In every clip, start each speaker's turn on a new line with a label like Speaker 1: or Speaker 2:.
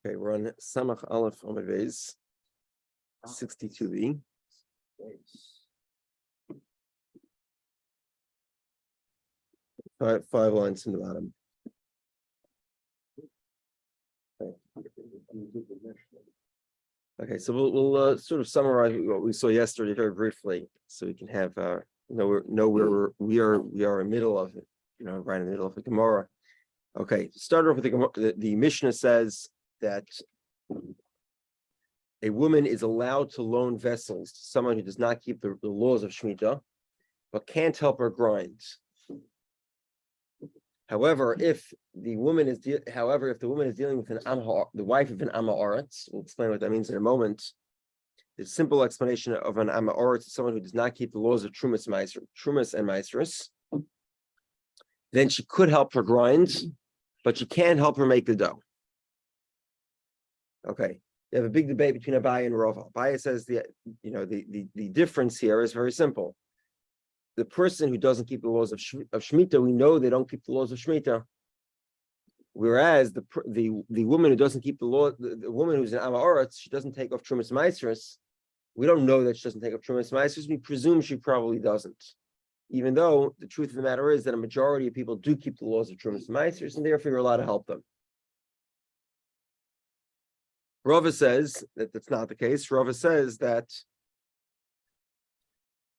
Speaker 1: Okay, we're on Samach Aleph Amud Beis, 62b. Five lines from the bottom. Okay, so we'll sort of summarize what we saw yesterday very briefly, so we can have know where we are in the middle of it, right in the middle of the Gemara. Okay, to start off with the Gemara, the Mishnah says that a woman is allowed to loan vessels to someone who does not keep the laws of Shemitah, but can't help her grind. However, if the woman is dealing with the wife of an Amma Oretz, we'll explain what that means in a moment. The simple explanation of an Amma Oretz is someone who does not keep the laws of Trumas and Maestris. Then she could help her grind, but she can't help her make the dough. Okay, you have a big debate between Abaye and Rava. Abaye says the difference here is very simple. The person who doesn't keep the laws of Shemitah, we know they don't keep the laws of Shemitah. Whereas the woman who doesn't keep the law, the woman who's an Amma Oretz, she doesn't take off Trumas Maestris. We don't know that she doesn't take off Trumas Maestris. We presume she probably doesn't. Even though the truth of the matter is that a majority of people do keep the laws of Trumas Maestris, and therefore you're allowed to help them. Rava says that that's not the case. Rava says that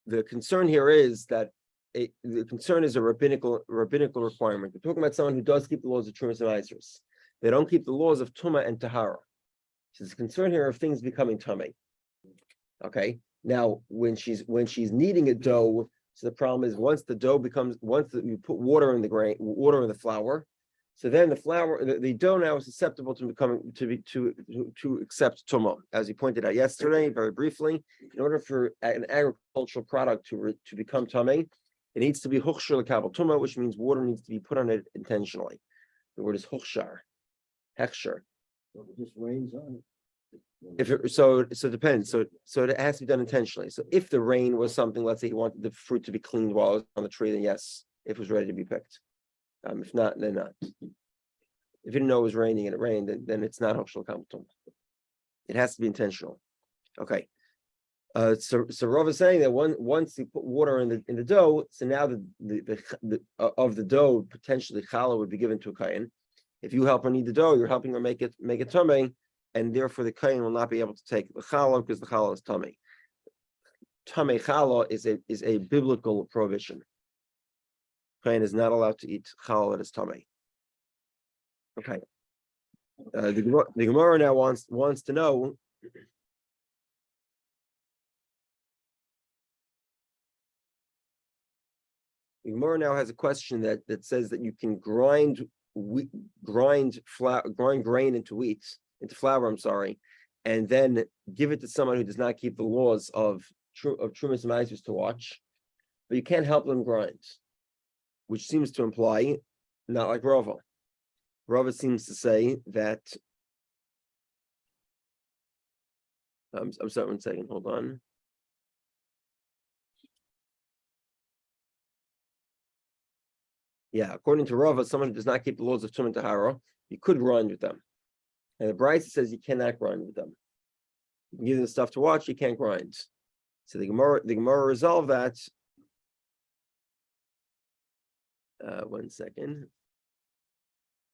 Speaker 1: the concern here is that the concern is a rabbinical requirement. We're talking about someone who does keep the laws of Trumas and Maestris. They don't keep the laws of Tumah and Tahara. So there's a concern here of things becoming tummy. Okay. Now, when she's kneading a dough, so the problem is once you put water in the flour, so then the dough now is susceptible to accept tumah. As you pointed out yesterday, very briefly, in order for an agricultural product to become tummy, it needs to be huchshar l'kabel tumah, which means water needs to be put on it intentionally. The word is huchshar, hechshar.
Speaker 2: So it just rains on it.
Speaker 1: So it depends. So it has to be done intentionally. So if the rain was something, let's say he wanted the fruit to be cleaned while it was on the tree, then yes, if it was ready to be picked. If not, then not. If you didn't know it was raining and it rained, then it's not huchshar l'kabel tumah. It has to be intentional. Okay. So Rav is saying that once you put water in the dough, so now of the dough potentially challah would be given to a kohen. If you help her knead the dough, you're helping her make it tummy, and therefore the kohen will not be able to take the challah because the challah is tummy. Tummy challah is a biblical prohibition. Kohen is not allowed to eat challah that is tummy. Okay. The Gemara now wants to know. The Gemara now has a question that says that you can grind grain into flour, and then give it to someone who does not keep the laws of Trumas and Maestris to watch, but you can't help them grind, which seems to imply not like Rava. Rava seems to say that. I'm sorry, 1 second. Hold on. Yeah, according to Rava, someone who does not keep the laws of Tumah and Tahara, you could grind with them. And the Brisa says you cannot grind with them. You can give them stuff to watch, you can't grind. So the Gemara resolved that. 1 second.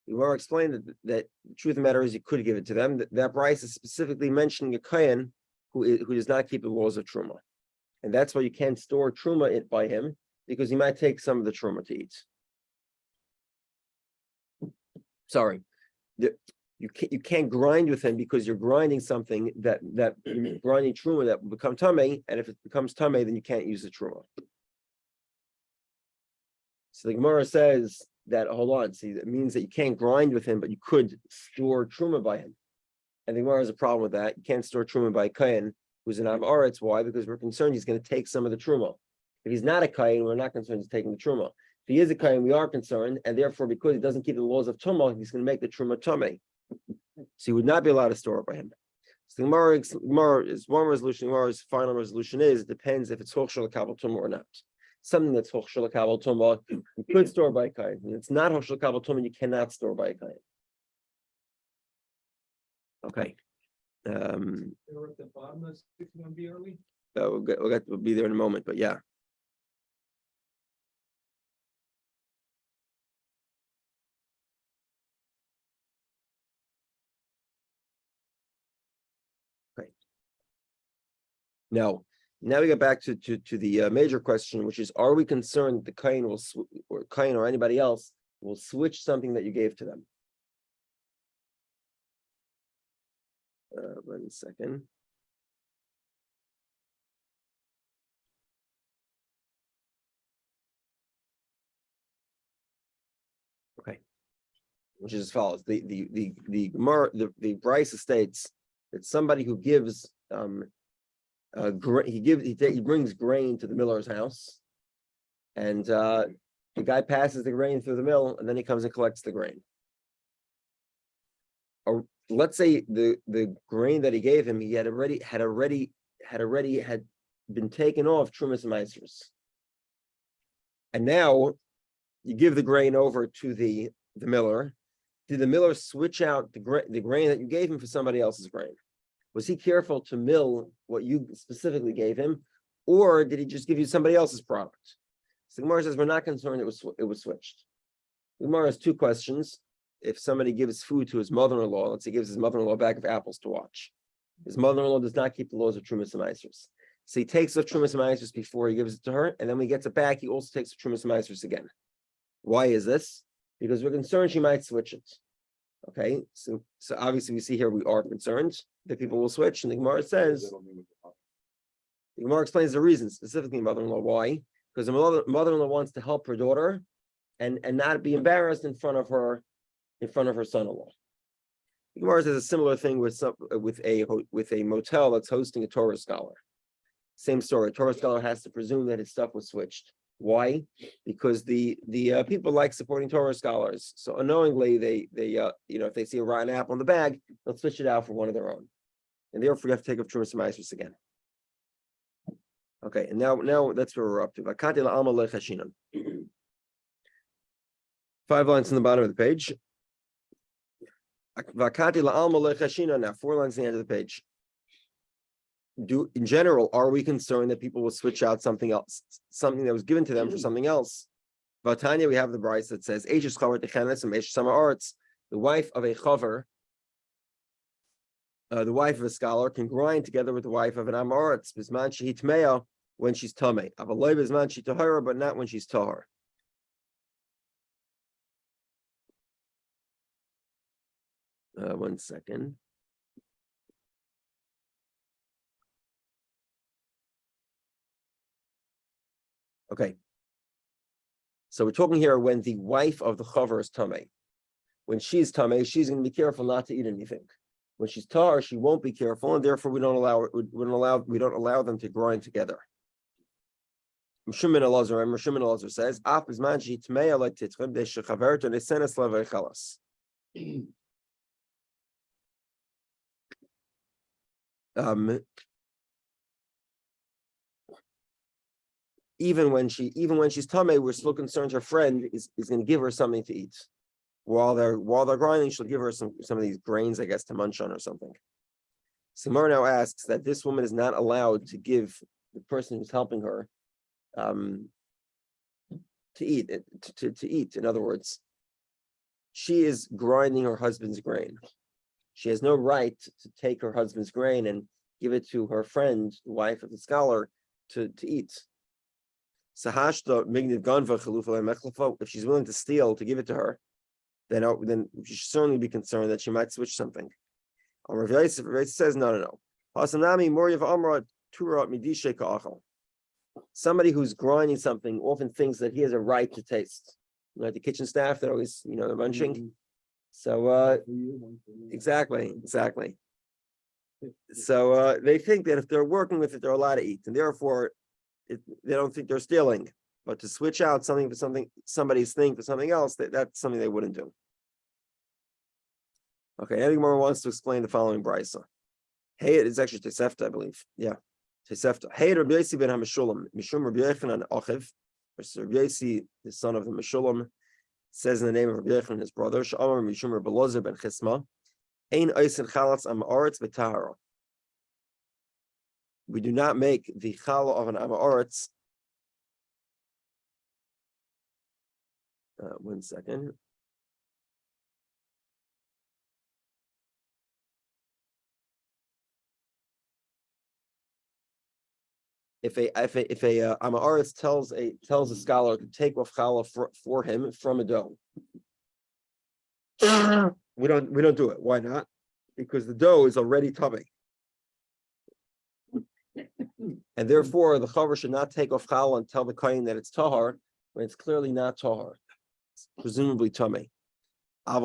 Speaker 1: The Gemara explained that the truth of the matter is you could give it to them. That Brisa is specifically mentioning a kohen who does not keep the laws of Truma. And that's why you can't store Truma by him, because he might take some of the Truma to eat. Sorry, you can't grind with him because you're grinding something that you're grinding truma that will become tamei, and if it becomes tamei, then you can't use the truma. So the Gemara says that it means that you can't grind with him, but you could store truma by him. And the Gemara has a problem with that. You can't store truma by a kohen who's an Amma Oretz. Why? Because we're concerned he's going to take some of the truma. If he's not a kohen, we're not concerned he's taking the truma. If he is a kohen, we are concerned, and therefore, because he doesn't keep the laws of tumah, he's going to make the truma tummy. So he would not be allowed to store it by him. So the Gemara is one resolution. Gemara's final resolution is it depends if it's huchshar l'kabel tumah or not. Something that's huchshar l'kabel tumah, you could store by a kohen. When it's not huchshar l'kabel tumah, you cannot store by a kohen. Okay.
Speaker 3: They were at the bottom of 61B early.
Speaker 1: We'll be there in a moment, but yeah. Okay. Now we get back to the major question, which is: are we concerned the kohen or anybody else will switch something that you gave to them? 1 second. Okay, which is as follows: the Gemara, the Brisa states that somebody who gives he brings grain to the miller's house, and the guy passes the grain through the mill, and then he comes and collects the grain. Or let's say the grain that he gave him, he had already been taken off Trumas and Meisers, and now you give the grain over to the miller. Did the miller switch out the grain that you gave him for somebody else's grain? Was he careful to mill what you specifically gave him, or did he just give you somebody else's product? So Gemara says we're not concerned it was switched. Gemara has two questions. If somebody gives food to his mother-in-law, let's say he gives his mother-in-law a bag of apples to watch. His mother-in-law does not keep the laws of Trumas and Meisers. So he takes the Trumas and Meisers before he gives it to her, and then when he gets it back, he also takes the Trumas and Meisers again. Why is this? Because we're concerned she might switch it. Okay, so obviously we see here we are concerned that people will switch, and the Gemara says, the Gemara explains the reason, specifically mother-in-law. Why? Because the mother-in-law wants to help her daughter and not be embarrassed in front of her son-in-law. The Gemara says a similar thing with a motel that's hosting a Torah scholar. Same story. A Torah scholar has to presume that his stuff was switched. Why? Because the people like supporting Torah scholars. So unknowingly, they if they see a rotten apple in the bag, they'll switch it out for one of their own, and therefore you have to take up Trumas and Meisers again. Okay, and now that's where we're up to. 5 lines in the bottom of the page. Now 4 lines in the end of the page. In general, are we concerned that people will switch out something else, something that was given to them for something else? Vatanya, we have the Brisa that says, the wife of a chaver, the wife of a scholar, can grind together with the wife of an amoritz, bisman shehitmeya, when she's tamei. Avaloi bisman shehitahara, but not when she's tahar. One second. Okay. So we're talking here when the wife of the chaver is tamei. When she's tamei, she's going to be careful not to eat anything. When she's tahar, she won't be careful, and therefore we don't allow them to grind together. Mishum Elazar says, "Af bizman sheitmei like titchim de shechaverto nesenes levechalas." Even when she's tamei, we're still concerned her friend is going to give her something to eat. While they're grinding, she'll give her some of these grains, I guess, to munch on or something. Simar now asks that this woman is not allowed to give the person who's helping her to eat. To eat. In other words, she is grinding her husband's grain. She has no right to take her husband's grain and give it to her friend, the wife of the scholar, to eat. If she's willing to steal to give it to her, then she should certainly be concerned that she might switch something. Rabbi says no. Somebody who's grinding something often thinks that he has a right to taste. Like the kitchen staff, they're always, they're munching. So exactly. So they think that if they're working with it, they're allowed to eat, and therefore they don't think they're stealing. But to switch out something for somebody's thing for something else, that's something they wouldn't do. Okay, Eddie Moore wants to explain the following brisa. Hey, it's actually Tesefta, I believe. Yeah, Tesefta. Hey, Rabbi Yossi ben HaMeshulam, Mishum Rabbi Yochanan Achiv, Rabbi Yossi, the son of the Meshulam, says in the name of Rabbi Yochanan, his brother, Sh'amar Mishum Rabbi Elazar ben Chisma. Ein oisen chalatz amaretz b'tahara. We do not make the challah of an amaretz. 1 second. If a amaretz tells a scholar to take off challah for him from a dough, we don't do it. Why not? Because the dough is already tummy. And therefore, the chaver should not take off challah and tell the kohen that it's tahar when it's clearly not tahar. It's presumably tummy. What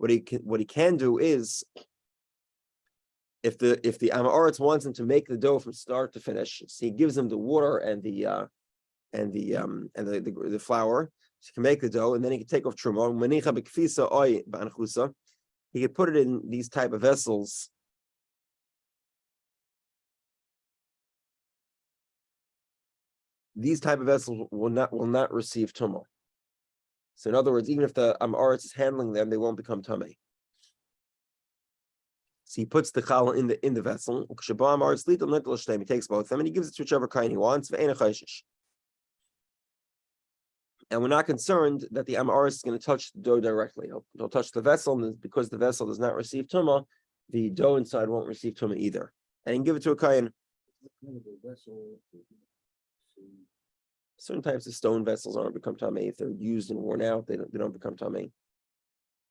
Speaker 1: he can do is, if the amaretz wants him to make the dough from start to finish, so he gives him the water and the flour, so he can make the dough, and then he can take off truma. He could put it in these type of vessels. These type of vessels will not receive tumah. So in other words, even if the amaretz is handling them, they won't become tummy. So he puts the challah in the vessel. He takes both of them and he gives it to whichever kind he wants. And we're not concerned that the amaretz is going to touch the dough directly. He'll touch the vessel, and because the vessel does not receive tumah, the dough inside won't receive tumah either. And he can give it to a kohen. Certain types of stone vessels aren't become tamei. If they're used and worn out, they don't become tamei.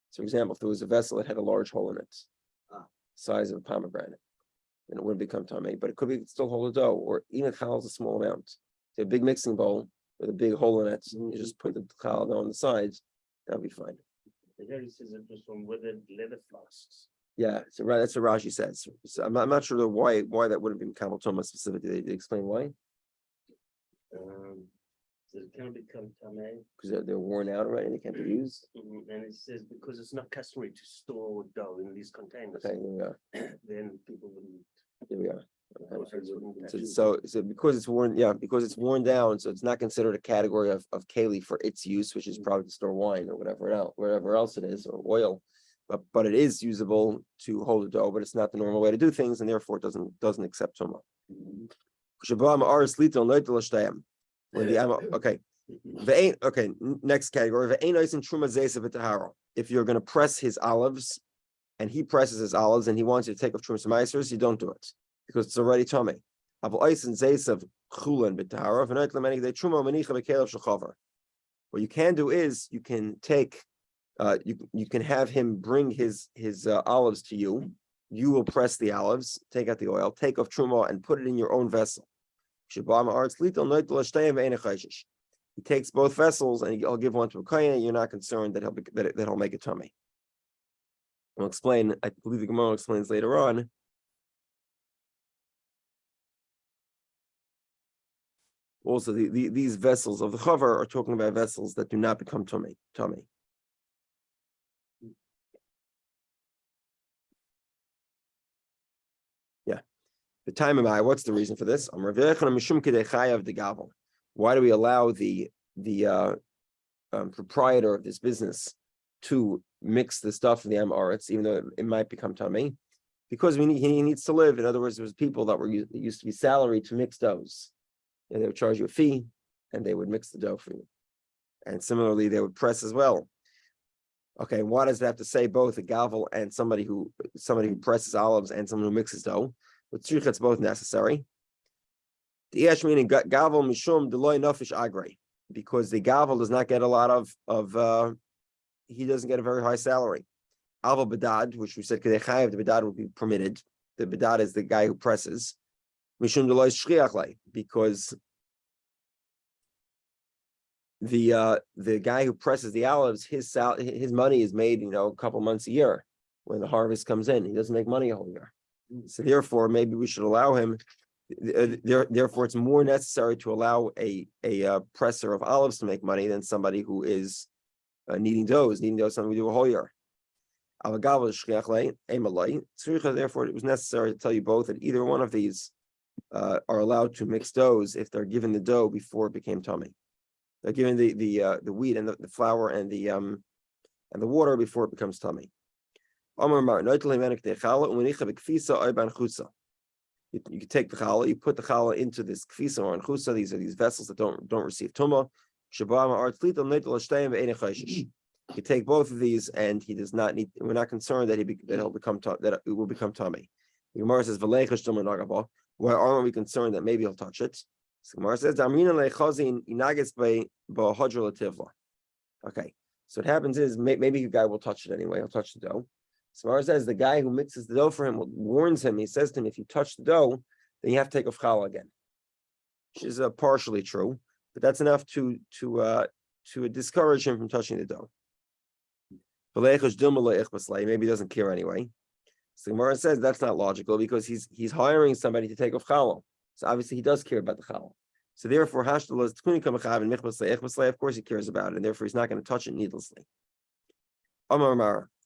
Speaker 1: So, for example, if there was a vessel that had a large hole in it, size of a pomegranate, then it wouldn't become tamei. But it could still hold a dough, or even challah is a small amount. So a big mixing bowl with a big hole in it, you just put the challah on the sides, that'll be fine.
Speaker 4: Here he says it was from withered leather flasks.
Speaker 1: Yeah, so that's what Rashi says. So I'm not sure why that wouldn't be Kamel Toma specifically. They explain why.
Speaker 4: So it can become tamei
Speaker 1: Because they're worn out already, they can't be used.
Speaker 4: And it says because it's not customary to store dough in these containers.
Speaker 1: Okay, here we are.
Speaker 4: Then people wouldn't.
Speaker 1: Here we are.
Speaker 4: Okay.
Speaker 1: So because it's worn, because it's worn down, so it's not considered a category of keli for its use, which is probably to store wine or whatever else it is, or oil. But it is usable to hold a dough, but it's not the normal way to do things, and therefore it doesn't accept tumah. When the next category. If you're going to press his olives, and he presses his olives, and he wants you to take off trumas and maasers, you don't do it because it's already tummy. What you can do is you can take, you can have him bring his olives to you. You will press the olives, take out the oil, take off truma, and put it in your own vessel. He takes both vessels and he'll give one to a kohen. You're not concerned that he'll make a tummy. We'll explain. I believe the Gemara explains later on. Also, these vessels of the chaver are talking about vessels that do not become tummy. Yeah. The time of my, what's the reason for this? Why do we allow the proprietor of this business to mix the stuff in the amaretz, even though it might become tummy? Because he needs to live. In other words, there was people that used to be salaried to mix doughs. And they would charge you a fee, and they would mix the dough for you. And similarly, they would press as well. Okay, why does that have to say both a gavel and somebody who presses olives and someone who mixes dough? With tzricha, it's both necessary. The yesh meaning gavel mishum deloy nofish agre, because the gavel does not get a lot of he doesn't get a very high salary. Alva bedad, which we said kadechayev, the bedad would be permitted. The bedad is the guy who presses. Mishum deloy shchiachle, because the guy who presses the olives, his money is made, a couple months a year when the harvest comes in. He doesn't make money a whole year. So therefore, maybe we should allow him. Therefore, it's more necessary to allow a presser of olives to make money than somebody who is kneading dough something we do a whole year. Therefore, it was necessary to tell you both that either one of these are allowed to mix doughs if they're given the dough before it became tummy. They're giving the wheat and the flour and the water before it becomes tummy. You can take the challah, you put the challah into this kfisa or chusa. These are these vessels that don't receive tumah. You take both of these, and he does not need. We're not concerned that he'll become that it will become tummy. The Gemara says, why aren't we concerned that maybe he'll touch it? So Gemara says, okay, so what happens is maybe the guy will touch it anyway. He'll touch the dough. Gemara says the guy who mixes the dough for him warns him. He says to him, if you touch the dough, then you have to take off challah again, which is partially true, but that's enough to discourage him from touching the dough. Maybe he doesn't care anyway. So Gemara says that's not logical because he's hiring somebody to take off challah. So obviously he does care about the challah. So therefore, of course he cares about it, and therefore he's not going to touch it needlessly.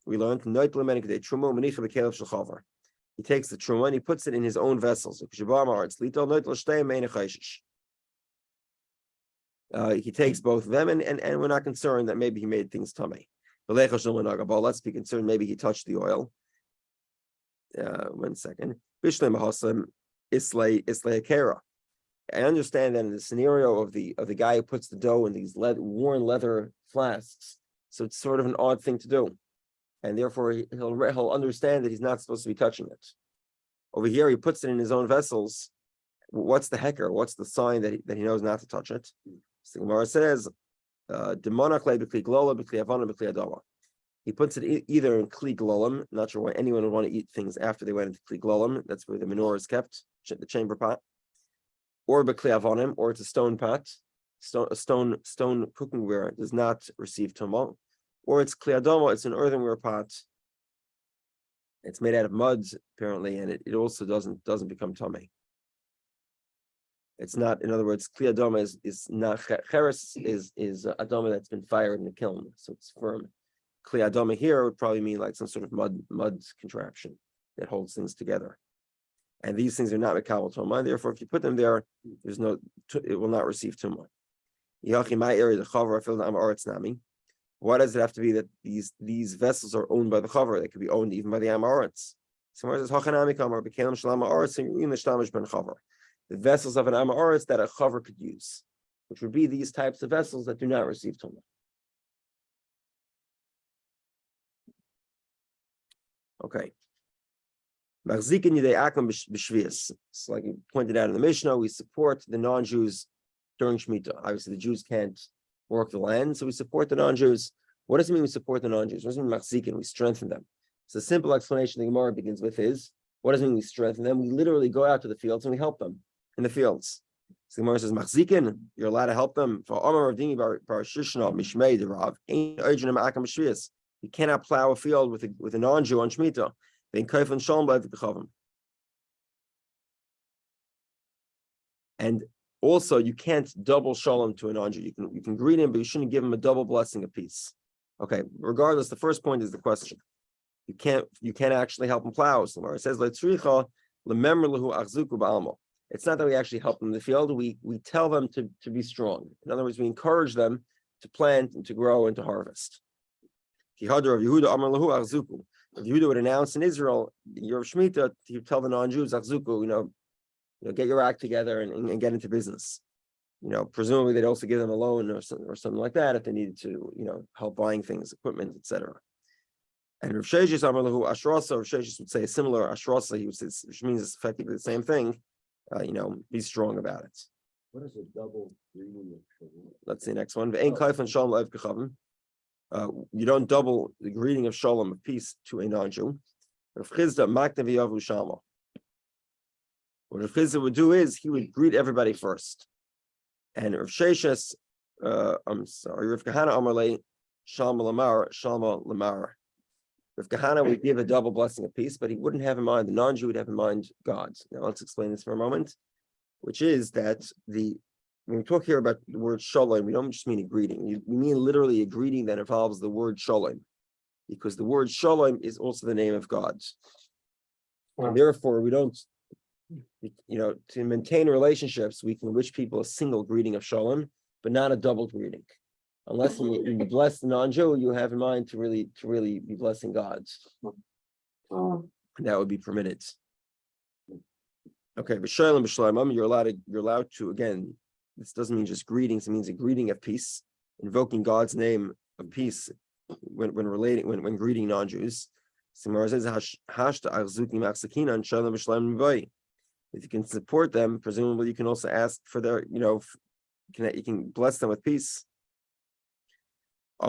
Speaker 1: We learned he takes the truma and he puts it in his own vessels. He takes both of them, and we're not concerned that maybe he made things tummy. Let's be concerned maybe he touched the oil. 1 second. I understand that in the scenario of the guy who puts the dough in these worn leather flasks, so it's sort of an odd thing to do, and therefore he'll understand that he's not supposed to be touching it. Over here, he puts it in his own vessels. What's the hecker? What's the sign that he knows not to touch it? So Gemara says, he puts it either in kli glolim. Not sure why anyone would want to eat things after they went into kli glolim. That's where the menorah is kept, the chamber pot. Or bekli avonim, or it's a stone pot, a stone cookingware does not receive tumah. Or it's kli adoma, it's an earthenware pot. It's made out of mud apparently, and it also doesn't become tummy. It's not, in other words, kli adoma is not cheres is adoma that's been fired in the kiln, so it's firm. Kli adoma here would probably mean like some sort of mud contraption that holds things together. And these things are not mekabel tumah. Therefore, if you put them there, it will not receive tumah. Why does it have to be that these vessels are owned by the chaver? They could be owned even by the amaretz. Somewhere says the vessels of an amaretz that a chaver could use, which would be these types of vessels that do not receive tumah. Okay. So like you pointed out in the Mishnah, we support the non-Jews during Shemitah. Obviously, the Jews can't work the land, so we support the non-Jews. What does it mean we support the non-Jews? What does it mean machzikin? We strengthen them. So the simple explanation the Gemara begins with is, what does it mean we strengthen them? We literally go out to the fields and we help them in the fields. So the Gemara says, machzikin, you're allowed to help them. You cannot plow a field with a non-Jew on Shemitah. And also, you can't double shalom to a non-Jew. You can greet him, but you shouldn't give him a double blessing apiece. Okay. Regardless, the first point is the question. You can't actually help him plow. So it says, it's not that we actually help them in the field. We tell them to be strong. In other words, we encourage them to plant and to grow and to harvest. If Yehudah would announce in Israel, your Shemitah, you tell the non-Jews, Achzuku, get your act together and get into business. Presumably they'd also give them a loan or something like that if they needed to, help buying things, equipment, etc. And Rav Sheshes Amarlahu Ashrasa, Rav Sheshes would say a similar Ashrasa, he would say, which means it's effectively the same thing. Be strong about it.
Speaker 2: What is a double greeting of shalom?
Speaker 1: Let's see the next one. You don't double the greeting of shalom, of peace, to a non-Jew. Rav Chizda Makna v'yavu Shama. What Rav Chizda would do is he would greet everybody first. And Rav Sheshes, Rav Kahana Amarle, Shalma Lamar, Shalma Lamar. Rav Kahana would give a double blessing of peace, but he wouldn't have in mind, the non-Jew would have in mind God. Now let's explain this for a moment, which is that when we talk here about the word shalom, we don't just mean a greeting. We mean literally a greeting that involves the word shalom, because the word shalom is also the name of God. And therefore, we don't, to maintain relationships, we can wish people a single greeting of shalom, but not a double greeting. Unless you bless the non-Jew, you have in mind to really be blessing gods. And that would be permitted. Okay, b'shalom b'shloimim, you're allowed to, again, this doesn't mean just greetings, it means a greeting of peace, invoking God's name of peace when greeting non-Jews. Gemara says, if you can support them, presumably you can also ask for their, you can bless them with peace. The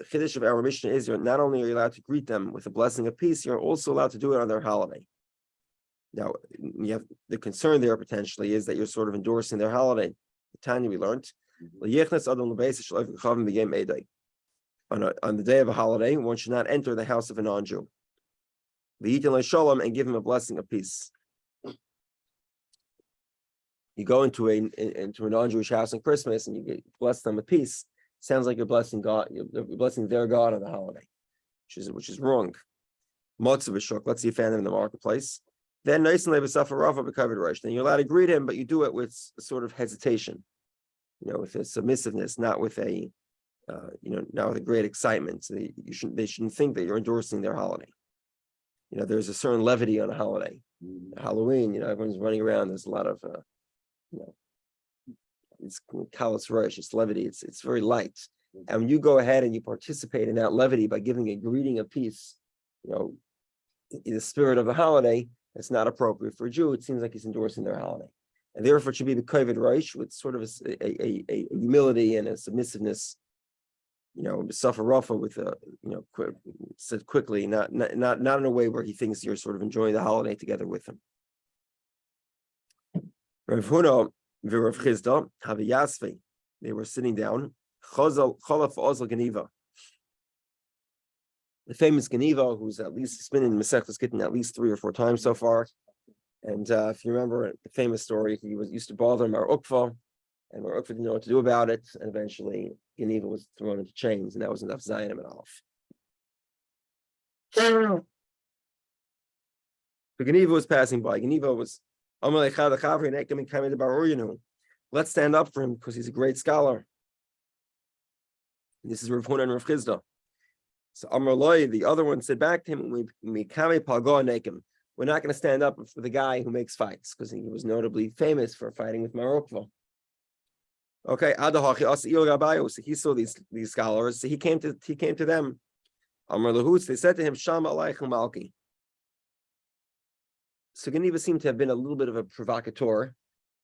Speaker 1: chiddush of our mission is, not only are you allowed to greet them with a blessing of peace, you're also allowed to do it on their holiday. Now, you have the concern there potentially is that you're sort of endorsing their holiday. Tanya, we learned. On the day of a holiday, one should not enter the house of a non-Jew. And give him a blessing of peace. You go into a non-Jewish house on Christmas and you bless them with peace. Sounds like you're blessing God, you're blessing their God on the holiday, which is wrong. Let's say you found him in the marketplace. Then then you're allowed to greet him, but you do it with a sort of hesitation, with a submissiveness, not with a not with a great excitement. So they shouldn't think that you're endorsing their holiday. There's a certain levity on a holiday. Halloween, everyone's running around. There's a lot of it's kalas rosh, it's levity, it's very light. And when you go ahead and you participate in that levity by giving a greeting of peace, in the spirit of the holiday, it's not appropriate for a Jew. It seems like he's endorsing their holiday. And therefore it should be the kovid rosh with sort of a humility and a submissiveness, suffer rafa with said quickly, not in a way where he thinks you're sort of enjoying the holiday together with him. Rav Huna v'Rav Chisda have a yasvi. They were sitting down. Cholaf ozl ganiva. The famous ganiva, who's at least been in Masechtas Gittin at least 3 or 4 times so far. And if you remember the famous story, he used to bother Mar Ukva, and Mar Ukva didn't know what to do about it. And eventually, ganiva was thrown into chains, and that was enough Zion and off. The ganiva was passing by. Ganiva was. Let's stand up for him because he's a great scholar. This is Rav Huna and Rav Chisda. So Amar Loi, the other one said back to him, we're not going to stand up for the guy who makes fights, because he was notably famous for fighting with Mar Ukva. Okay, so he saw these scholars, so he came to them. Amar Lahutz, they said to him, Shama Aleichem Malki. So Ganiva seemed to have been a little bit of a provocateur,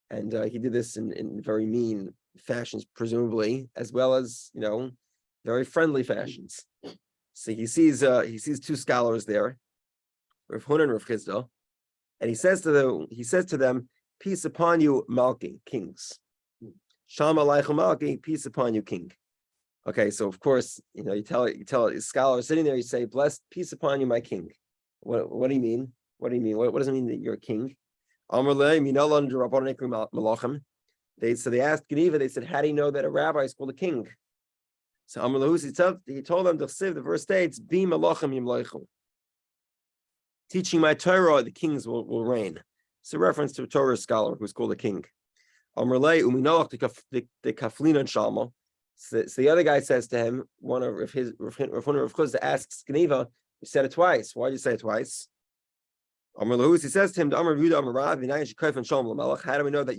Speaker 1: and he did this in very mean fashions, presumably, as well as very friendly fashions. So he sees 2 scholars there, Rav Huna and Rav Chisda, and he says to them, "Peace upon you, Malki, kings. Shalom aleichem Malki, peace upon you, king." Okay, so of course, you tell a scholar sitting there, you say, "Blessed, peace upon you, my king." What do you mean? What do you mean? What does it mean that you're a king? So they asked Ganiva, they said, how do you know that a rabbi is called a king? So Amar Lahus, he told them, the verse states, Bi malachim yimloichu. Teaching my Torah, the kings will reign. It's a reference to a Torah scholar who's called a king. Amar Lei uminolach the kaflin and shalma. So the other guy says to him, one of his Rav Chisda asks Ganiva, you said it twice. Why did you say it twice? Amar Lahus, he says to him, Amar Yehudah Amar Rav, how do we know that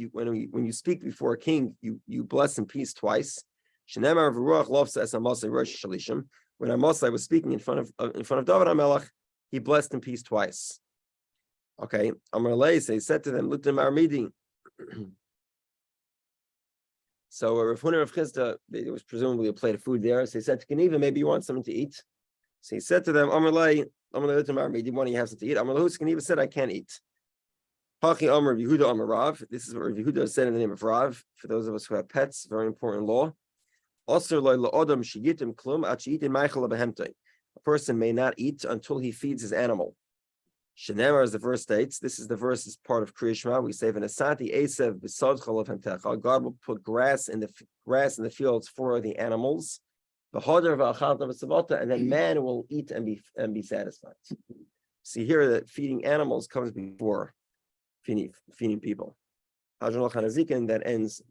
Speaker 1: when you speak before a king, you bless in peace twice? When Amasai was speaking in front of David HaMelech, he blessed in peace twice. Okay, Amar Lei, so he said to them, Lutim Armidi. So Rav Huna and Rav Chisda, there was presumably a plate of food there. So he said to Ganiva, maybe you want something to eat. So he said to them, Amar Lei, Lutim Armidi, why don't you have something to eat? Amar Lahus, Ganiva said, I can't eat. Hachi Amar Yehudah Amar Rav. This is what Rav Yehudah said in the name of Rav. For those of us who have pets, very important law. A person may not eat until he feeds his animal. Shenemar, as the verse states, this is the verse as part of Kriya Shema. We say, God will put grass in the fields for the animals. And then man will eat and be satisfied. See here that feeding animals comes before feeding people. That ends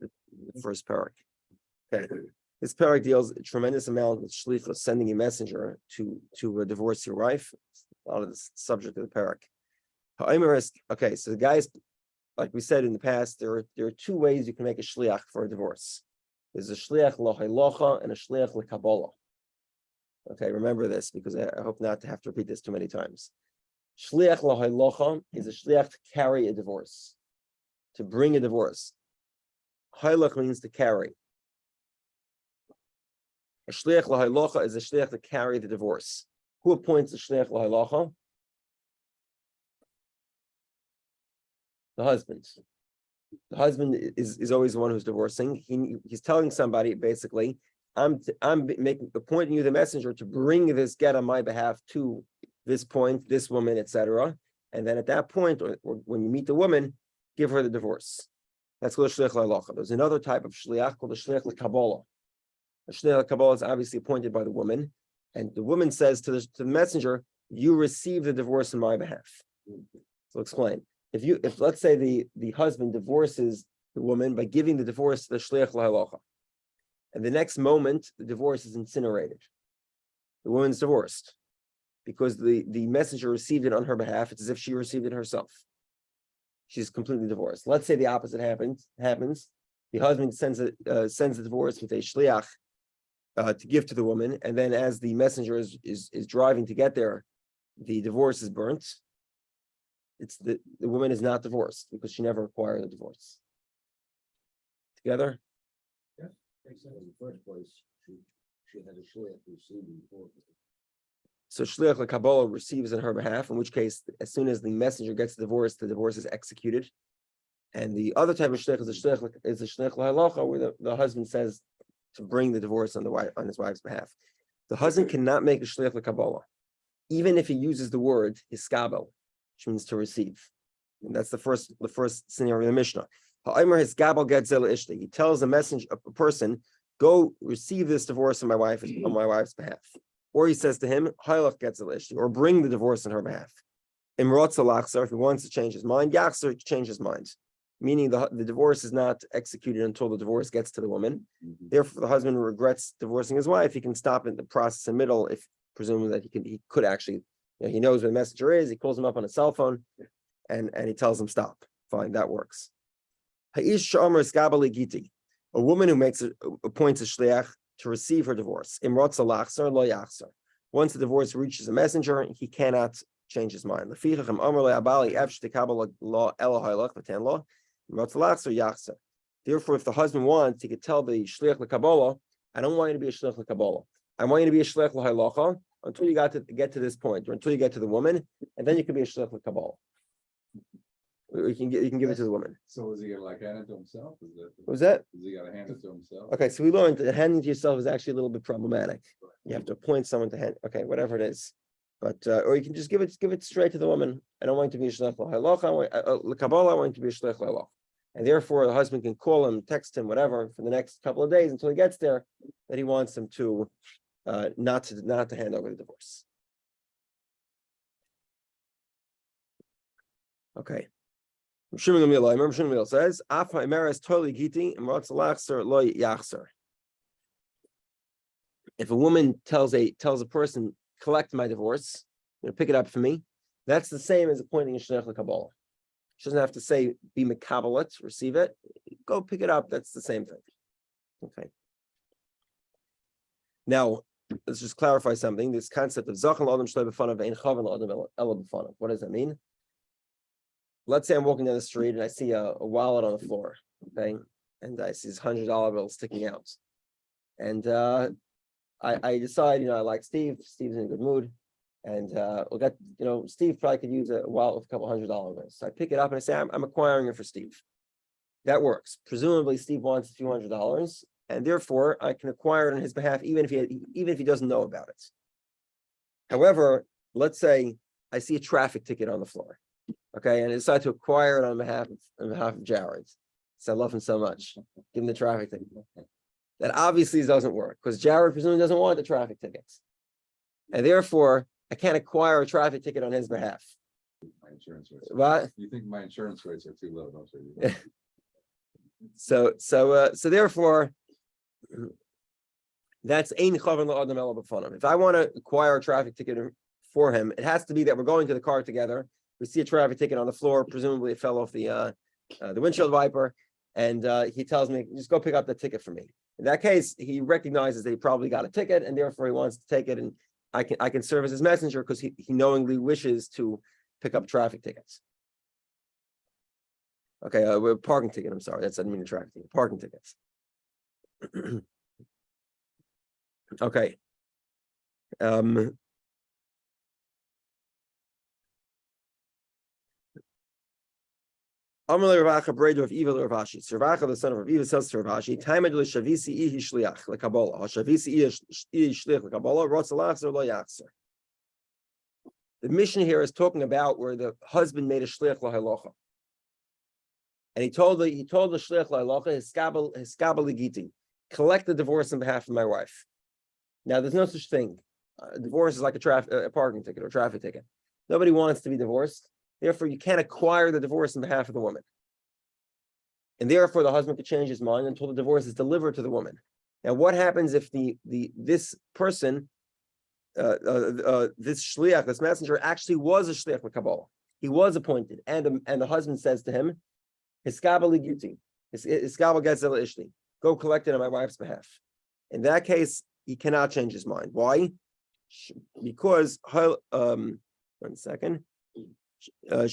Speaker 1: the first parak. Okay, this parak deals a tremendous amount with shlichus, sending a messenger to divorce your wife. A lot of the subject of the parak. Okay, so the guys, like we said in the past, there are two ways you can make a shliach for a divorce. There's a shliach l'haylocha and a shliach l'kabbalah. Okay, remember this because I hope not to have to repeat this too many times. Shliach l'haylocha is a shliach to carry a divorce, to bring a divorce. Haylach means to carry. A shliach l'haylocha is a shliach to carry the divorce. Who appoints the shliach l'haylocha? The husband. The husband is always the one who's divorcing. He's telling somebody basically, I'm appointing you the messenger to bring this get on my behalf to this point, this woman, etc. And then at that point, or when you meet the woman, give her the divorce. That's called shliach l'haylocha. There's another type of shliach called the shliach l'kabbalah. The shliach l'kabbalah is obviously appointed by the woman, and the woman says to the messenger, "You receive the divorce on my behalf." So explain. If let's say the husband divorces the woman by giving the divorce to the shliach l'haylocha, and the next moment the divorce is incinerated, the woman's divorced because the messenger received it on her behalf. It's as if she received it herself. She's completely divorced. Let's say the opposite happens. The husband sends the divorce with a shliach to give to the woman, and then as the messenger is driving to get there, the divorce is burnt. It's the woman is not divorced because she never acquired a divorce. Together?
Speaker 2: Yeah. In the first place, she had a shliach receiving before.
Speaker 1: So shliach l'kabbalah receives on her behalf, in which case, as soon as the messenger gets the divorce is executed. And the other type of shliach is a shliach l'haylocha, where the husband says to bring the divorce on his wife's behalf. The husband cannot make a shliach l'kabbalah, even if he uses the word hiskabel, which means to receive. And that's the first scenario in the Mishnah. He tells a messenger, a person, go receive this divorce on my wife's behalf. Or he says to him, or bring the divorce on her behalf. If he wants to change his mind, yachzer, change his mind. Meaning the divorce is not executed until the divorce gets to the woman. Therefore, the husband regrets divorcing his wife. He can stop in the process in the middle, if presuming that he could actually, he knows where the messenger is. He calls him up on a cell phone, and he tells him stop. Fine, that works. A woman who appoints a shliach to receive her divorce. Once the divorce reaches a messenger, he cannot change his mind. Therefore, if the husband wants, he could tell the shliach l'kabbalah, I don't want you to be a shliach l'kabbalah. I want you to be a shliach l'haylocha until you get to this point, or until you get to the woman, and then you can be a shliach l'kabbalah. You can give it to the woman.
Speaker 3: So is he gonna hand it to himself?
Speaker 1: What was that?
Speaker 3: Is he gonna hand it to himself?
Speaker 1: Okay, so we learned that handing to yourself is actually a little bit problematic. You have to appoint someone to hand. Okay, whatever it is, but or you can just give it straight to the woman. I don't want you to be a shliach l'haylocha. L'kabbalah, I want you to be a shliach l'haylocha. And therefore, the husband can call him, text him, whatever, for the next couple of days until he gets there, that he wants him to not to hand over the divorce. Okay. Remember Shimon says, if a woman tells a person, collect my divorce, pick it up for me, that's the same as appointing a shliach l'kabbalah. She doesn't have to say be mekabelet, receive it. Go pick it up. That's the same thing. Okay. Now let's just clarify something. This concept of zachal adam shlei b'fanav ve'ein chavan adam ela b'fanav. What does that mean? Let's say I'm walking down the street and I see a wallet on the floor, okay, and I see this $100 bill sticking out, and I decide, I like Steve. Steve's in a good mood, and we'll get, Steve probably could use a wallet with a couple $100 bills. So I pick it up and I say, I'm acquiring it for Steve. That works. Presumably, Steve wants a few $100, and therefore I can acquire it on his behalf, even if he doesn't know about it. However, let's say I see a traffic ticket on the floor. Okay, and I decide to acquire it on behalf of Jared. So I love him so much. Give him the traffic ticket. That obviously doesn't work because Jared presumably doesn't want the traffic tickets. And therefore, I can't acquire a traffic ticket on his behalf.
Speaker 3: My insurance rates.
Speaker 1: What?
Speaker 3: You think my insurance rates are too low, don't you?
Speaker 1: So therefore, that's ein chavan la'adam ela b'fanav. If I want to acquire a traffic ticket for him, it has to be that we're going to the car together. We see a traffic ticket on the floor. Presumably, it fell off the windshield wiper, and he tells me, "Just go pick up the ticket for me." In that case, he recognizes that he probably got a ticket, and therefore he wants to take it, and I can serve as his messenger because he knowingly wishes to pick up traffic tickets. Okay, we're parking ticket. I'm sorry, that's I didn't mean traffic ticket. Parking tickets. Okay. Amalei Ravacha Bredo of Eva Ravashi. Ravacha, the son of Eva, says to Ravashi, "Time adli shavisi ihi shliach lekabola. Shavisi ihi shliach lekabola. Rotzelach zer lo yachzer." The mission here is talking about where the husband made a shliach lahalacha, and he told the shliach lahalacha his Gittin, collect the divorce on behalf of my wife. Now, there's no such thing. Divorce is like a parking ticket or traffic ticket. Nobody wants to be divorced. Therefore, you can't acquire the divorce on behalf of the woman. And therefore, the husband could change his mind until the divorce is delivered to the woman. Now, what happens if this person, this shliach, this messenger, actually was a shliach l'kabbalah? He was appointed, and the husband says to him, "Hiskabel Gittin, hiskabel getzel ishti, go collect it on my wife's behalf." In that case, he cannot change his mind. Why? Because one second. Okay, I'm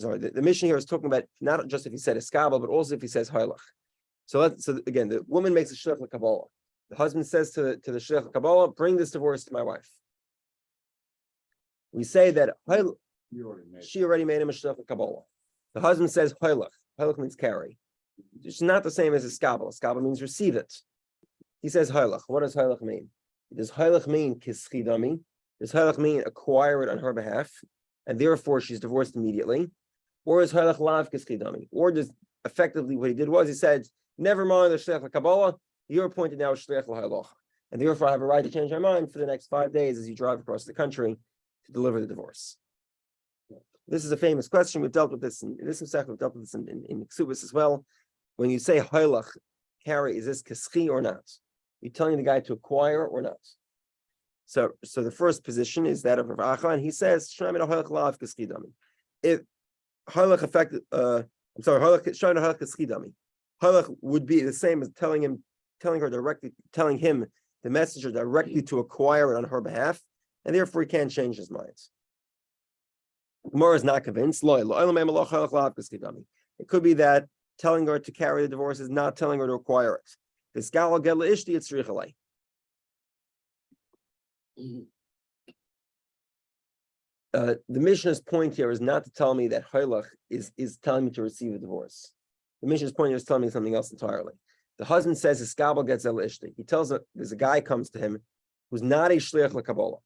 Speaker 1: sorry. The mission here is talking about not just if he said eskabel, but also if he says haylach. So again, the woman makes a shliach l'kabbalah. The husband says to the shliach l'kabbalah, "Bring this divorce to my wife." We say that she already made him a shliach l'kabbalah. The husband says haylach. Haylach means carry. It's not the same as eskabel. Eskabel means receive it. He says haylach. What does haylach mean? Does haylach mean kischidami? Does haylach mean acquire it on her behalf, and therefore she's divorced immediately? Or is haylach lav kischidami? Or does effectively what he did was he said, "Never mind the shliach l'kabbalah, you're appointed now as shliach l'halacha, and therefore I have a right to change my mind for the next 5 days as you drive across the country to deliver the divorce." This is a famous question. We've dealt with this in this Masechta. We've dealt with this in Ksubis as well. When you say haylach, carry, is this kischi or not? You're telling the guy to acquire or not? So the first position is that of Rav Acha, and he says, if haylach affected, haylach would be the same as telling him, the messenger directly to acquire it on her behalf, and therefore he can't change his mind. Gemara is not convinced. It could be that telling her to carry the divorce is not telling her to acquire it. The Mishnah's point here is not to tell me that haylach is telling me to receive a divorce. The Mishnah's point here is telling me something else entirely. The husband says his skabel gets el ishti. He tells her, there's a guy comes to him who's not a shliach l'kabbalah,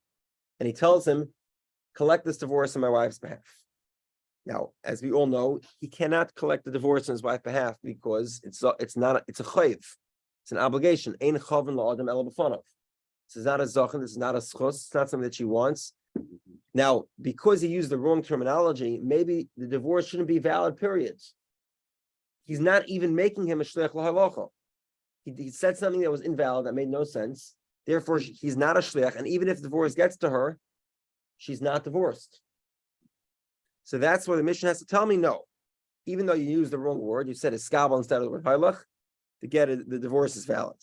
Speaker 1: and he tells him, collect this divorce on my wife's behalf. Now, as we all know, he cannot collect the divorce on his wife's behalf because it's a chayv. It's an obligation. Ein chavan la'adam ela b'fanav. This is not a zachin. This is not a schus. It's not something that she wants. Now, because he used the wrong terminology, maybe the divorce shouldn't be valid, period. He's not even making him a shliach l'halacha. He said something that was invalid, that made no sense. Therefore, he's not a shliach. And even if divorce gets to her, she's not divorced. So that's why the Mishnah has to tell me no. Even though you used the wrong word, you said eskabel instead of the word haylach, to get it, the divorce is valid.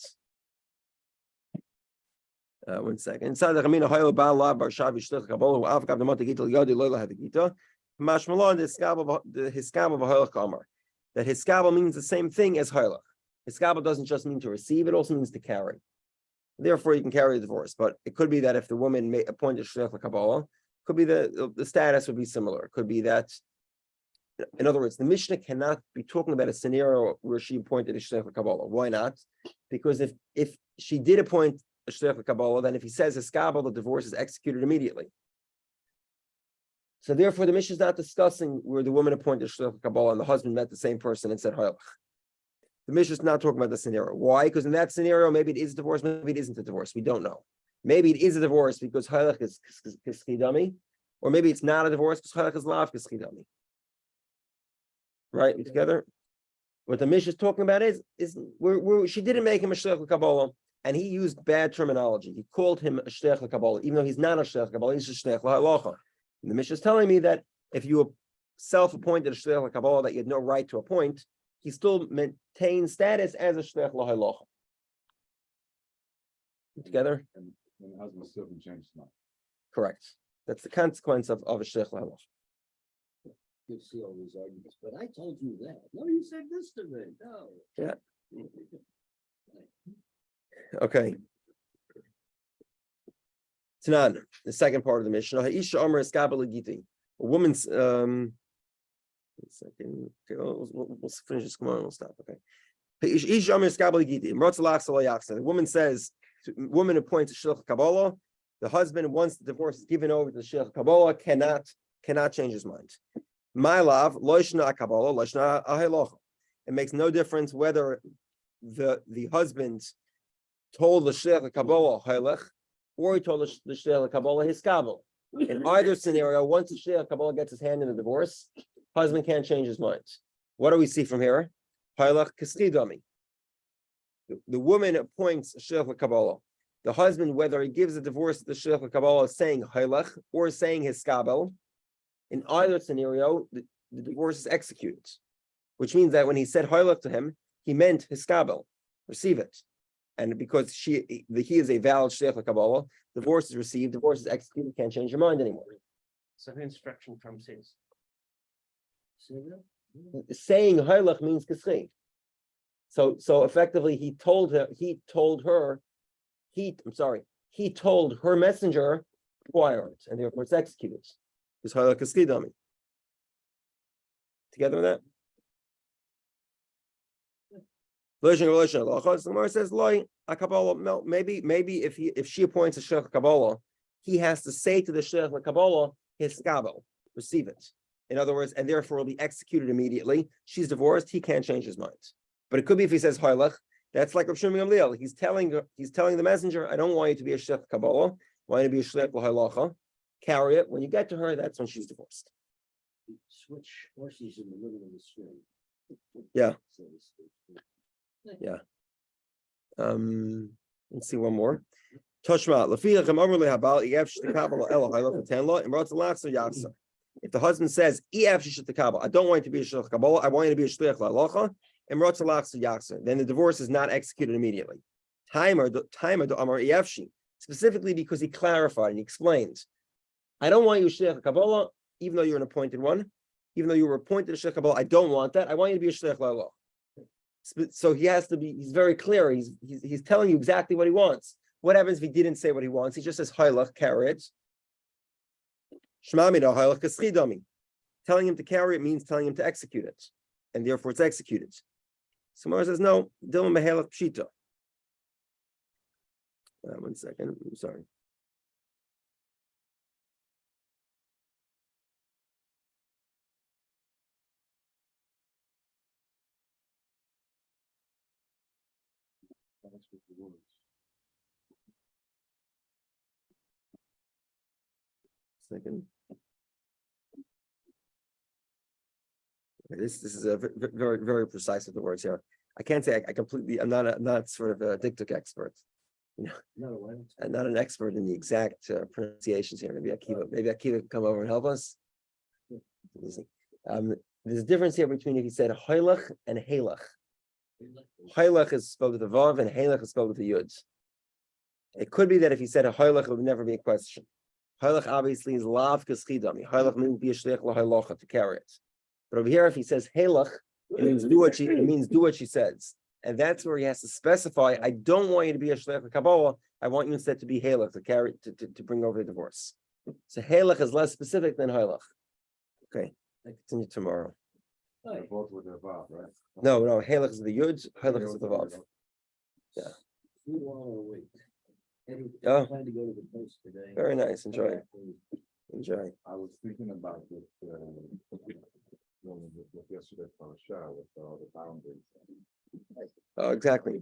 Speaker 1: One second. Inside the Chamina Hayel Baal La Bar Shavi Shlech Kabbalah who Avkav the Mata Gittin Yodi Loila had the Gita. Mashmalon the Hiskabel of Haylach Kamar. That Hiskabel means the same thing as Haylach. Hiskabel doesn't just mean to receive; it also means to carry. Therefore, you can carry the divorce. But it could be that if the woman may appoint a Shlech Kabbalah, could be the status would be similar. It could be that, in other words, the Mishnah cannot be talking about a scenario where she appointed a Shlech Kabbalah. Why not? Because if she did appoint a shliach l'kabbalah, then if he says eskabel, the divorce is executed immediately. So therefore, the Mishnah is not discussing where the woman appointed a shliach l'kabbalah and the husband met the same person and said haylach. The Mishnah is not talking about the scenario. Why? Because in that scenario, maybe it is a divorce, maybe it isn't a divorce. We don't know. Maybe it is a divorce because haylach is kischidami, or maybe it's not a divorce because haylach is lav kischidami. Right? We together? What the Mishnah is talking about is she didn't make him a shliach l'Kabbalah, and he used bad terminology. He called him a shliach l'Kabbalah, even though he's not a shliach l'Kabbalah, he's a shliach l'halacha. And the Mishnah is telling me that if you were self-appointed a shliach l'Kabbalah that you had no right to appoint, he still maintains status as a shliach l'halacha. Together?
Speaker 5: And the husband still can change his mind.
Speaker 1: Correct. That's the consequence of a shliach l'halacha.
Speaker 2: You see all these arguments, but I told you that. No, you said this to me. No.
Speaker 1: Yeah. Okay. Tanan, the second part of the Mishnah. Ha'isha Omer Eskabel Gittin. A woman's one second. Okay, we'll finish this. Come on, we'll stop. Okay. Ha'isha Omer Eskabel Gittin. The woman says, woman appoints a shliach Kabbalah. The husband, once the divorce is given over to the shliach Kabbalah, cannot change his mind. My love, loishna Kabbalah, loishna ahelacha. It makes no difference whether the husband told the shliach Kabbalah halach or he told the shliach Kabbalah hiskabel. In either scenario, once the shliach Kabbalah gets his hand in the divorce, husband can't change his mind. What do we see from here? Halach kaskidami. The woman appoints a shliach Kabbalah. The husband, whether he gives a divorce to the shliach Kabbalah saying halach or saying hiskabel, in either scenario, the divorce is executed, which means that when he said halach to him, he meant hiskabel, receive it. And because he is a valid shliach Kabbalah, divorce is received, divorce is executed, can't change your mind anymore.
Speaker 4: So the instruction from says.
Speaker 1: Saying halach means kasri. So effectively he told her messenger acquire it, and therefore it's executed. It's halach kaskidami. Together with that? The Gemara says, maybe if she appoints a shliach Kabbalah, he has to say to the shliach Kabbalah, his skabel, receive it. In other words, and therefore will be executed immediately. She's divorced, he can't change his mind. But it could be if he says halach, that's like Rav Shimon Gamliel. He's telling the messenger, I don't want you to be a shliach Kabbalah, I want you to be a shliach halacha. Carry it. When you get to her, that's when she's divorced.
Speaker 2: Switch horses in the middle of the string.
Speaker 1: Yeah.
Speaker 2: So to speak.
Speaker 1: Yeah. Let's see one more. Toshma, if the husband says, I don't want you to be a shliach Kabbalah, I want you to be a shliach halacha, then the divorce is not executed immediately. Specifically because he clarified and he explained, I don't want you to be a shliach Kabbalah, even though you're an appointed one, even though you were appointed a shliach Kabbalah, I don't want that. I want you to be a shliach halacha. So he has to be, he's very clear. He's telling you exactly what he wants. What happens if he didn't say what he wants? He just says, halach, carry it. Shmamida, halach, kaschidami. Telling him to carry it means telling him to execute it. And therefore it's executed. So Mara says, no, dilma mehalach pshita. 1 second, I'm sorry. Second. This is a very, very precise with the words here. I can't say I completely. I'm not sort of a dictic expert. You know, I'm not an expert in the exact pronunciations here. Maybe Akiva can come over and help us. There's a difference here between if he said halach and halach. Halach is spelled with a vav and halach is spelled with a yud. It could be that if he said a halach, it would never be a question. Halach obviously is lav kaschidami. Halach means be a shliach lahalacha, to carry it. But over here, if he says halach, it means do what she says. And that's where he has to specify, I don't want you to be a shliach Kabbalah, I want you instead to be halach, to carry to bring over the divorce. So halach is less specific than halach. Okay, I continue tomorrow.
Speaker 5: They're both with their vav, right?
Speaker 1: No, halach is the yud, halach is the vav. Yeah.
Speaker 2: We want to wait. Eddie,
Speaker 1: Oh.
Speaker 2: I plan to go to the place today.
Speaker 1: Very nice, enjoy.
Speaker 5: I was thinking about this yesterday from a show with all the boundaries.
Speaker 1: Oh, exactly.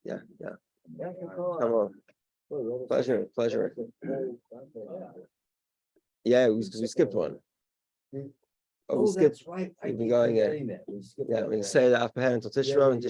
Speaker 1: Yeah. Come on. Pleasure. Yeah, because we skipped one. Oh, we skipped.
Speaker 2: That's right. I
Speaker 1: we've been
Speaker 2: keep
Speaker 1: going,
Speaker 2: forgetting that. We skipped
Speaker 1: Yeah,
Speaker 2: that
Speaker 1: we can
Speaker 2: part.
Speaker 1: say that I've until Tishra and